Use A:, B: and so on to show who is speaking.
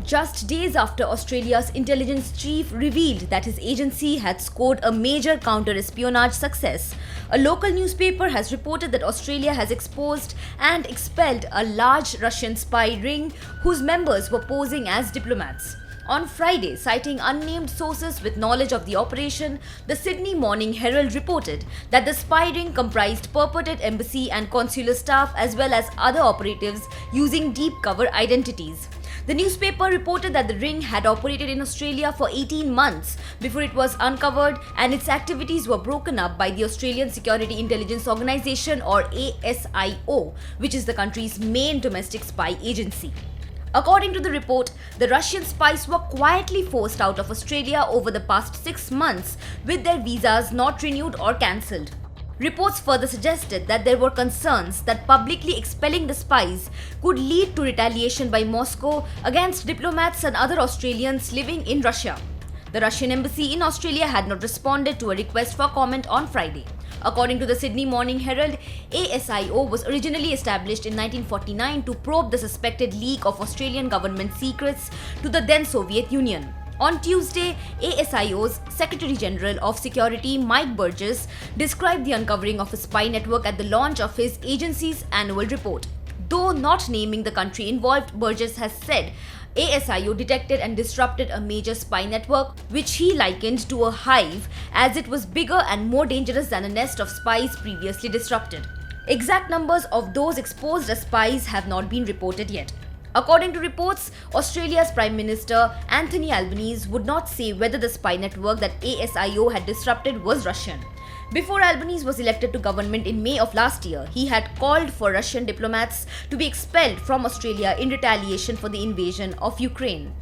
A: just days after Australia's intelligence chief revealed that his agency had scored a major counter-espionage success. A local newspaper has reported that Australia has exposed and expelled a large Russian spy ring whose members were posing as diplomats. On Friday, citing unnamed sources with knowledge of the operation, the Sydney Morning Herald reported that the spy ring comprised purported embassy and consular staff as well as other operatives using deep cover identities. The newspaper reported that the ring had operated in Australia for 18 months before it was uncovered, and its activities were broken up by the Australian Security Intelligence Organisation, or ASIO, which is the country's main domestic spy agency. According to the report, the Russian spies were quietly forced out of Australia over the past 6 months, with their visas not renewed or cancelled. Reports further suggested that there were concerns that publicly expelling the spies could lead to retaliation by Moscow against diplomats and other Australians living in Russia. The Russian embassy in Australia had not responded to a request for comment on Friday. According to the Sydney Morning Herald, ASIO was originally established in 1949 to probe the suspected leak of Australian government secrets to the then Soviet Union. On Tuesday, ASIO's Secretary General of Security Mike Burgess described the uncovering of a spy network at the launch of his agency's annual report. Though not naming the country involved, Burgess has said ASIO detected and disrupted a major spy network, which he likened to a hive as it was bigger and more dangerous than a nest of spies previously disrupted. Exact numbers of those exposed as spies have not been reported yet. According to reports, Australia's Prime Minister Anthony Albanese would not say whether the spy network that ASIO had disrupted was Russian. Before Albanese was elected to government in May of last year, he had called for Russian diplomats to be expelled from Australia in retaliation for the invasion of Ukraine.